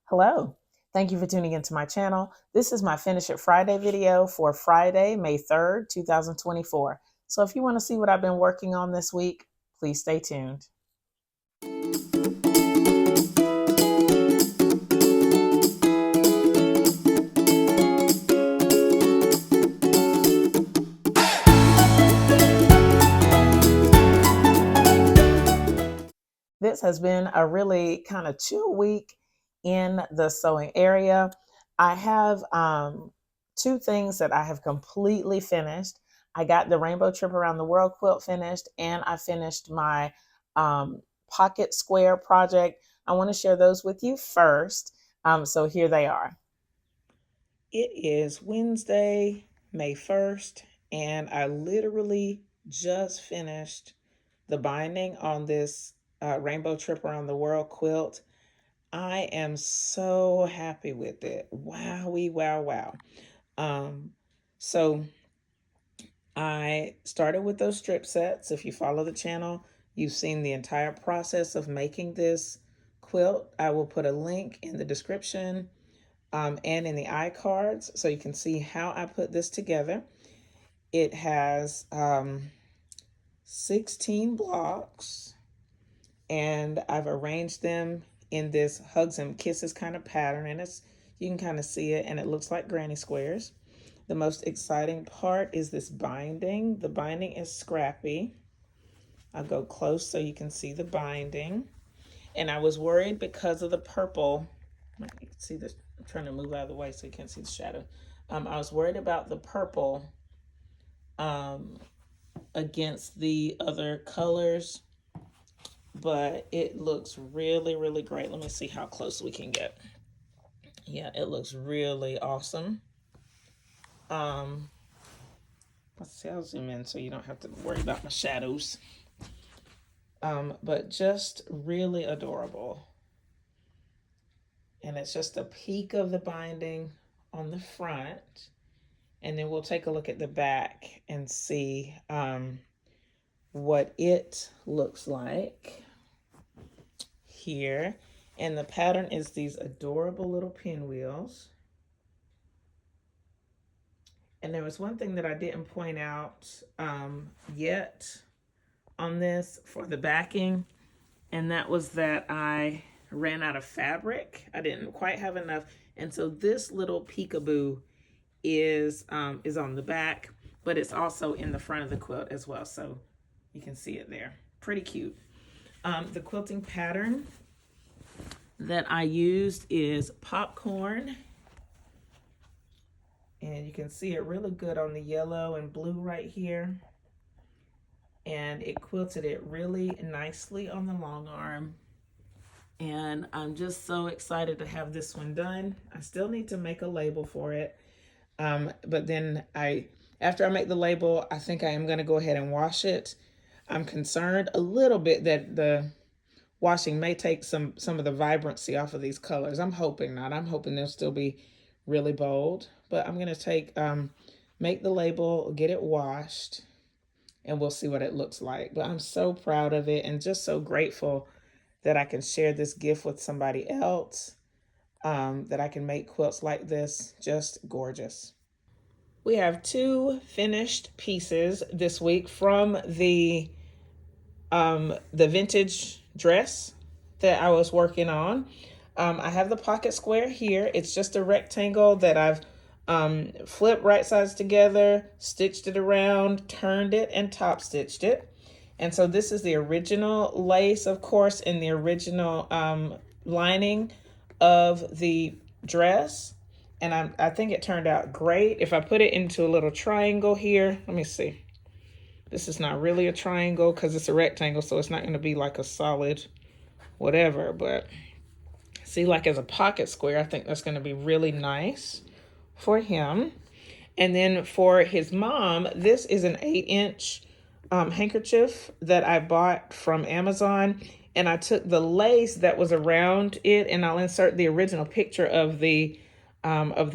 Hello. Thank you for tuning into my channel. This is my Finish It Friday video for Friday, May 3rd, 2024. So if you want to see what I've been working on this week, please stay tuned. This has been a really kind of chill week in the sewing area. I have two things that I have completely finished. I got the Rainbow Trip Around the World quilt finished, and I finished my pocket square project. I want to share those with you first. So here they are. It is Wednesday, May 1st, and I literally just finished the binding on this Rainbow Trip Around the World quilt. I am so happy with it. Wowee, wow, wow. So I started with those strip sets. If you follow the channel, you've seen the entire process of making this quilt. I will put a link in the description and in the iCards so you can see how I put this together. It has 16 blocks, and I've arranged them in this hugs and kisses kind of pattern, and you can kind of see it, and it looks like granny squares. The most exciting part is this binding. The binding is scrappy. I'll go close so you can see the binding. And I was worried because of the purple. You can see this. I'm trying to move out of the way so you can't see the shadow. I was worried about the purple against the other colors, but it looks really, really great. Let me see how close we can get. Yeah, it looks really awesome. Let's see, I'll zoom in so you don't have to worry about my shadows. But just really adorable. And it's just a peek of the binding on the front. And then we'll take a look at the back and see what it looks like here. And the pattern is these adorable little pinwheels. And there was one thing that I didn't point out yet on this for the backing, and that was that I ran out of fabric. I didn't quite have enough, and so this little peekaboo is on the back, but it's also in the front of the quilt as well, so you can see it there. Pretty cute. The quilting pattern that I used is popcorn, and you can see it really good on the yellow and blue right here. And it quilted it really nicely on the long arm. And I'm just so excited to have this one done. I still need to make a label for it. But then after I make the label, I think I am going to go ahead and wash it. I'm concerned a little bit that the washing may take some of the vibrancy off of these colors. I'm hoping not. I'm hoping they'll still be really bold. But I'm going to make the label, get it washed, and we'll see what it looks like. But I'm so proud of it and just so grateful that I can share this gift with somebody else, that I can make quilts like this. Just gorgeous. We have two finished pieces this week from the vintage dress that I was working on. I have the pocket square here. It's just a rectangle that I've flipped right sides together, stitched it around, turned it, and top stitched it. And so this is the original lace, of course, in the original lining of the dress. And I think it turned out great. If I put it into a little triangle here, let me see. This is not really a triangle because it's a rectangle, so it's not going to be like a solid whatever. But see, like as a pocket square, I think that's going to be really nice for him. And then for his mom, this is an 8-inch handkerchief that I bought from Amazon. And I took the lace that was around it, and I'll insert the original picture of the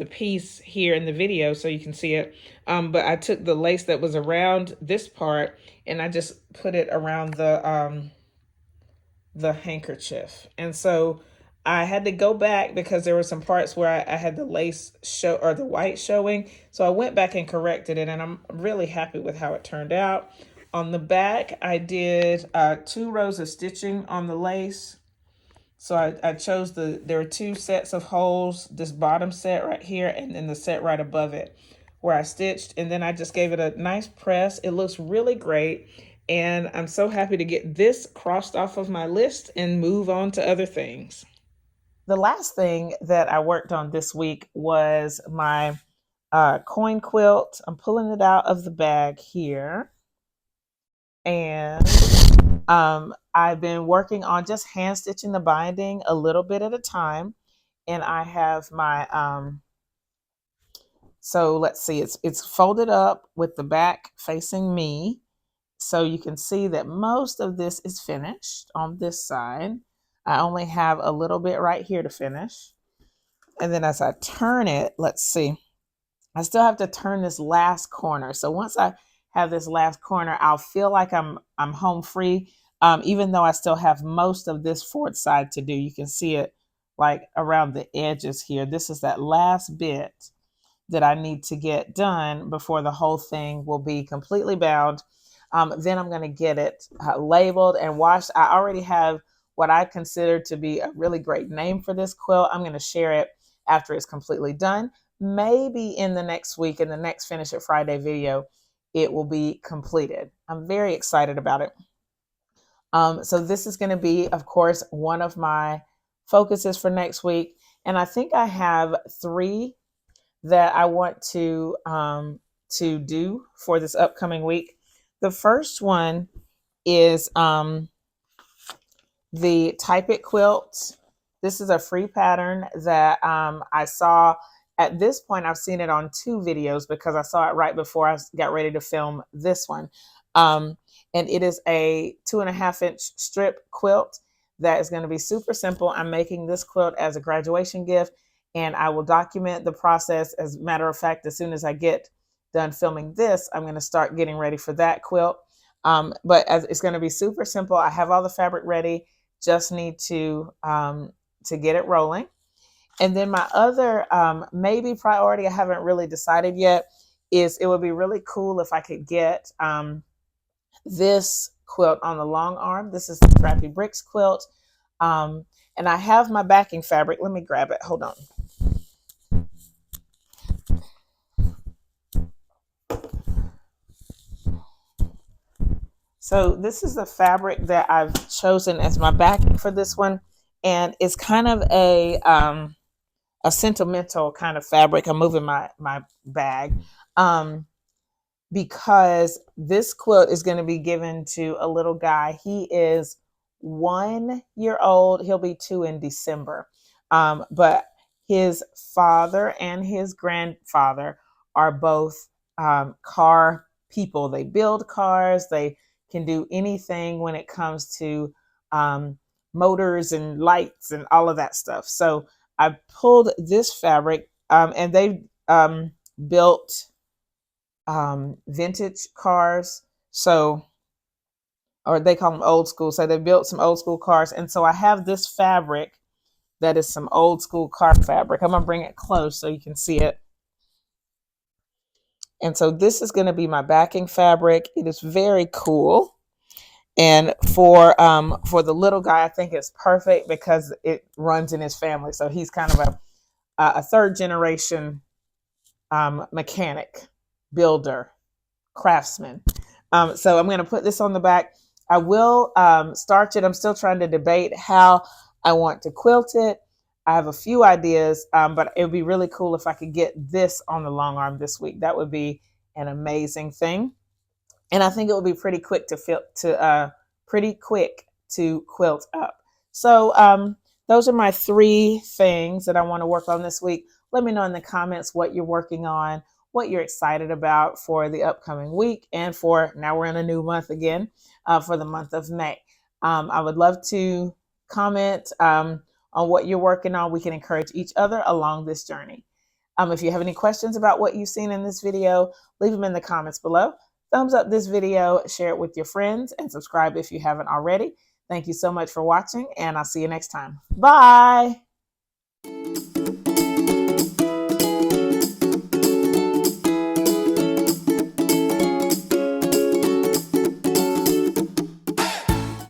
piece here in the video so you can see it. But I took the lace that was around this part and I just put it around the handkerchief. And so I had to go back because there were some parts where I had the lace show or the white showing. So I went back and corrected it, and I'm really happy with how it turned out. On the back, I did 2 rows of stitching on the lace. So I chose there were 2 sets of holes, this bottom set right here, and then the set right above it where I stitched. And then I just gave it a nice press. It looks really great. And I'm so happy to get this crossed off of my list and move on to other things. The last thing that I worked on this week was my coin quilt. I'm pulling it out of the bag here. And I've been working on just hand stitching the binding a little bit at a time. And I have my, so let's see, it's folded up with the back facing me. So you can see that most of this is finished on this side. I only have a little bit right here to finish. And then as I turn it, let's see, I still have to turn this last corner. So once I have this last corner, I'll feel like I'm home free, even though I still have most of this forward side to do. You can see it like around the edges here. This is that last bit that I need to get done before the whole thing will be completely bound. Then I'm going to get it labeled and washed. I already have what I consider to be a really great name for this quilt. I'm going to share it after it's completely done. Maybe in the next week, in the next Finish It Friday video, it will be completed. I'm very excited about it. So this is going to be, of course, one of my focuses for next week. And I think I have 3 that I want to do for this upcoming week. The first one is the Type It quilt. This is a free pattern that I saw. At this point, I've seen it on 2 videos because I saw it right before I got ready to film this one. And it is a 2.5-inch strip quilt that is going to be super simple. I'm making this quilt as a graduation gift, and I will document the process. As a matter of fact, as soon as I get done filming this, I'm going to start getting ready for that quilt. But it's going to be super simple. I have all the fabric ready. Just need to get it rolling. And then my other maybe priority, I haven't really decided yet, is it would be really cool if I could get this quilt on the long arm. This is the Scrappy Bricks quilt. And I have my backing fabric. Let me grab it. Hold on. So this is the fabric that I've chosen as my backing for this one. And it's kind of a sentimental kind of fabric. I'm moving my bag. Because this quilt is going to be given to a little guy. He is 1 year old. He'll be 2 in December. But his father and his grandfather are both car people. They build cars. They can do anything when it comes to motors and lights and all of that stuff. So I pulled this fabric and they built vintage cars. So, or they call them old school. So they built some old school cars. And so I have this fabric that is some old school car fabric. I'm gonna bring it close so you can see it. And so this is going to be my backing fabric. It is very cool. And for the little guy, I think it's perfect because it runs in his family. So he's kind of a 3rd generation mechanic, builder, craftsman. So I'm going to put this on the back. I will starch it. I'm still trying to debate how I want to quilt it. I have a few ideas, but it would be really cool if I could get this on the long arm this week. That would be an amazing thing. And I think it would be pretty quick to quilt up. So those are my 3 things that I want to work on this week. Let me know in the comments what you're working on, what you're excited about for the upcoming week, and for now we're in a new month again, for the month of May. I would love to comment on what you're working on. We can encourage each other along this journey. If you have any questions about what you've seen in this video, leave them in the comments below. Thumbs up this video, share it with your friends, and subscribe if you haven't already. Thank you so much for watching, and I'll see you next time. Bye.